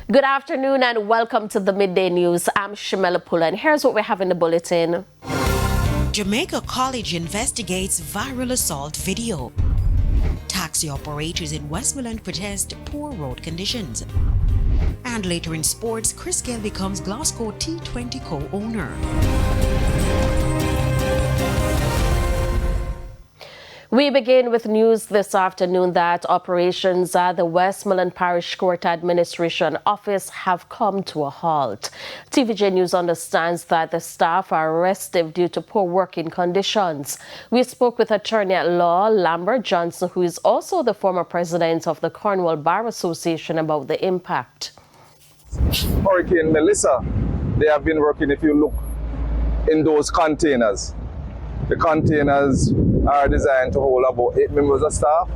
Good afternoon and welcome to the Midday News. I'm Shamela Pula and here's what we have in the bulletin. Jamaica College investigates viral assault video. Taxi operators in Westmoreland protest poor road conditions. And later in sports, Chris Gale becomes Glasgow T20 co-owner. We begin with news this afternoon that operations at the Westmoreland Parish Court Administration Office have come to a halt. TVJ News understands that the staff are restive due to poor working conditions. We spoke with attorney at law Lambert Johnson, who is also the former president of the Cornwall Bar Association, about the impact. Hurricane Melissa, they have been working, if you look in those containers. The containers are designed to hold about 8 members of staff,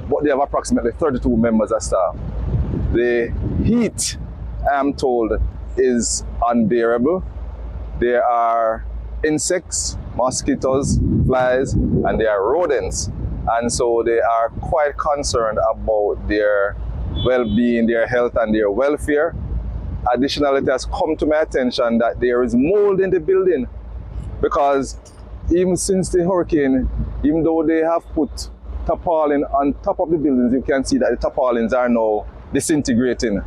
but they have approximately 32 members of staff. The heat, I am told, is unbearable. There are insects, mosquitoes, flies, and there are rodents. And so they are quite concerned about their well-being, their health, and their welfare. Additionally, it has come to my attention that there is mold in the building because even since the hurricane, even though they have put tarpaulin on top of the buildings, you can see that the tarpaulins are now disintegrating.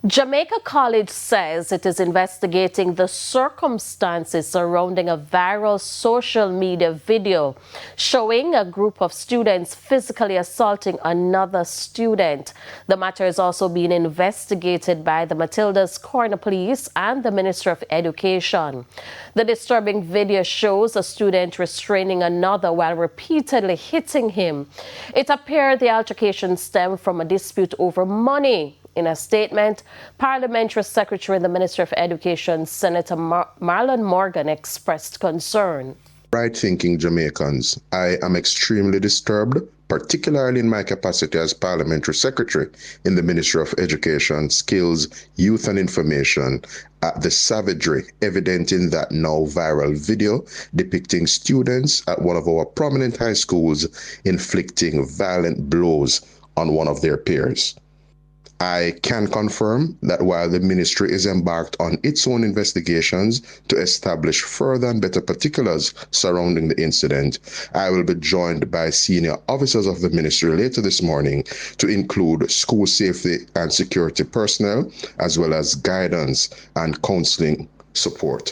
Jamaica College says it is investigating the circumstances surrounding a viral social media video showing a group of students physically assaulting another student. The matter is also being investigated by the Matilda's Corner Police and the Ministry of Education. The disturbing video shows a student restraining another while repeatedly hitting him. It appeared the altercation stemmed from a dispute over money. In a statement, Parliamentary Secretary in the Ministry of Education, Senator Marlon Morgan, expressed concern. Right-thinking Jamaicans, I am extremely disturbed, particularly in my capacity as Parliamentary Secretary in the Ministry of Education, Skills, Youth and Information, at the savagery evident in that now viral video depicting students at one of our prominent high schools inflicting violent blows on one of their peers. I can confirm that while the ministry is embarked on its own investigations to establish further and better particulars surrounding the incident, I will be joined by senior officers of the ministry later this morning to include school safety and security personnel, as well as guidance and counseling support.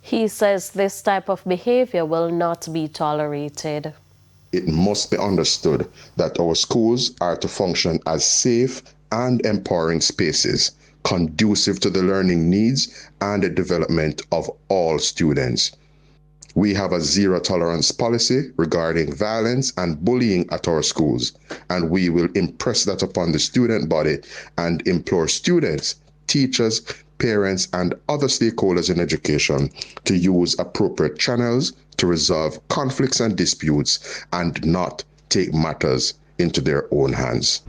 He says this type of behavior will not be tolerated. It must be understood that our schools are to function as safe and empowering spaces, conducive to the learning needs and the development of all students. We have a zero-tolerance policy regarding violence and bullying at our schools, and we will impress that upon the student body and implore students, teachers, parents, and other stakeholders in education to use appropriate channels to resolve conflicts and disputes and not take matters into their own hands.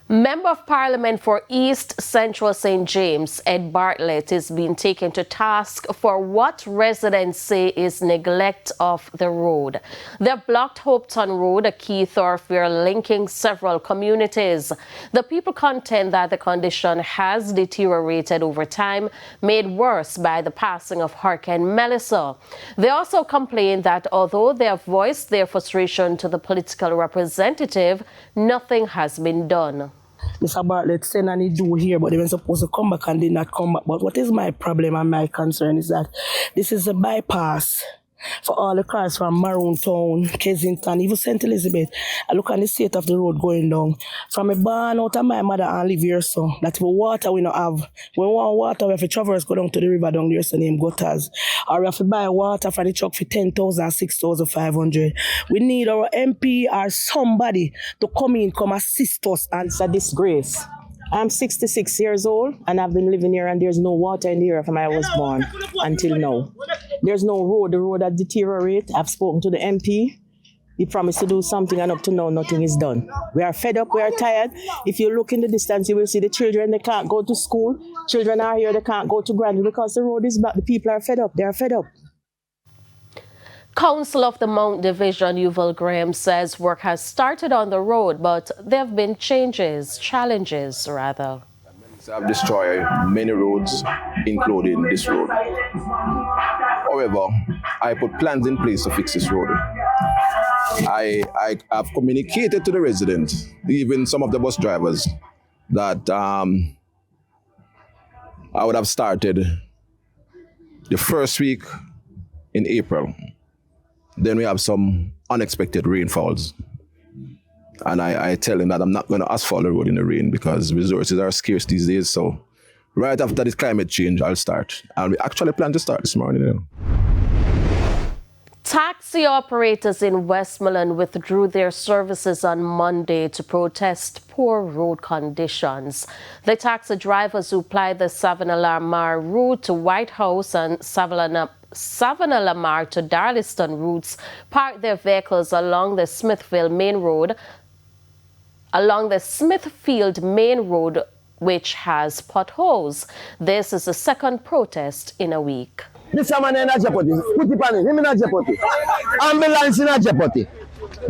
Member of Parliament for East Central St. James, Ed Bartlett, is being taken to task for what residents say is neglect of the road. They have blocked Hopeton Road, a key thoroughfare linking several communities. The people contend that the condition has deteriorated over time, made worse by the passing of Hurricane Melissa. They also complain that although they have voiced their frustration to the political representative, nothing has been done. Mr. Bartlett said and he do here, but they were supposed to come back and did not come back. But what is my problem and my concern is that this is a bypass for all the cars from Maroon Town, Kensington, even St. Elizabeth. I look at the state of the road going down. From a barn out of my mother and live here, so that the water we don't have. When we want water, we have to traverse, go down to the river down there, so named Gutters. Or we have to buy water from the truck for 10,000, 6,500. We need our MP or somebody to come assist us. And it's a disgrace. I'm 66 years old and I've been living here and there's no water in the area from I was born until now. There's no road. The road has deteriorated. I've spoken to the MP. He promised to do something and up to now nothing is done. We are fed up, we are tired. If you look in the distance, you will see the children, they can't go to school. Children are here, they can't go to Granville because the road is back. The people are fed up, they are fed up. Council of the Mount Division, Yuval Graham, says work has started on the road, but there have been challenges rather. Have destroyed many roads, including this road. However, I put plans in place to fix this road. I have communicated to the residents, even some of the bus drivers, that I would have started the first week in April. Then we have some unexpected rainfalls. And I tell him that I'm not going to asphalt the road in the rain because resources are scarce these days. So right after this climate change, I'll start. And we actually plan to start this morning. Taxi operators in Westmoreland withdrew their services on Monday to protest poor road conditions. The taxi drivers who ply the Savannah-Lamar route to White House and Savannah-Lamar to Darlington routes parked their vehicles along the Smithfield Main Road, which has potholes. This is the second protest in a week. This man in a jeopardy. Put it on him in a jeopardy. Ambulance in a jeopardy.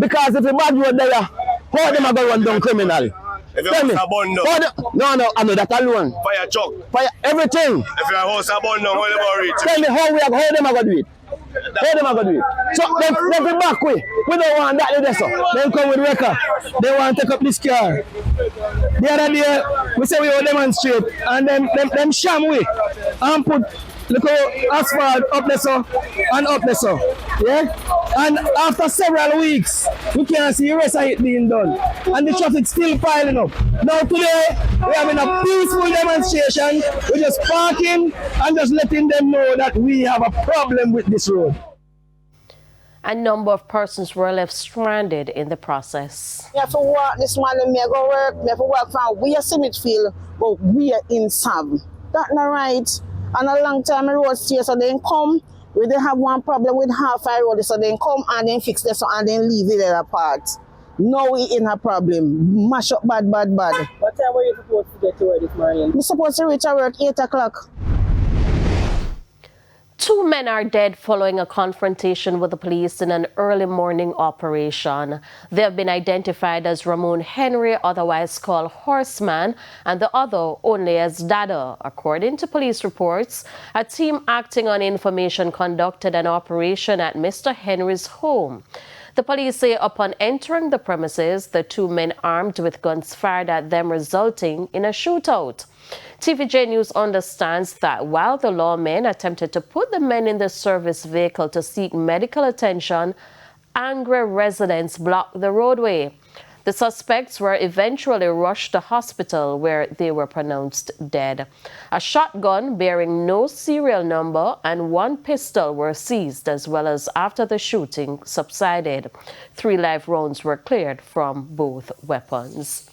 Because if a bad road there, how them are going to run down criminal? If your house is burned down. No, I know that alone. Fire truck. Fire everything. If your house is burned down, how them reach? Tell me how them are going to do it. How them are going to do it. So they be back way. We don't want that there, so. They come with record. They want to take up this car. The other day, we say we will demonstrate, and them sham we and put look asphalt up there so and up there so. Yeah? And after several weeks, we can't see the rest of it being done. And the traffic still piling up. Now today, we're having a peaceful demonstration. We're just parking and just letting them know that we have a problem with this road. A number of persons were left stranded in the process. Me have to walk this morning, me go work, me have to walk from we are Smithfield, but we are in Sav. That's not right. And a long time the road stay, so they come. We didn't have one problem with half a road, so they come and then fix this and then leave it at a part. Now we in a problem. Mash up bad. What time were you supposed to get to work this morning? We supposed to reach our work 8 o'clock. 2 men are dead following a confrontation with the police in an early morning operation. They have been identified as Ramon Henry, otherwise called Horseman, and the other only as Dada. According to police reports, a team acting on information conducted an operation at Mr. Henry's home. The police say upon entering the premises, the 2 men armed with guns fired at them, resulting in a shootout. TVJ News understands that while the lawmen attempted to put the men in the service vehicle to seek medical attention, angry residents blocked the roadway. The suspects were eventually rushed to hospital where they were pronounced dead. A shotgun bearing no serial number and 1 pistol were seized, as well as after the shooting subsided. 3 live rounds were cleared from both weapons.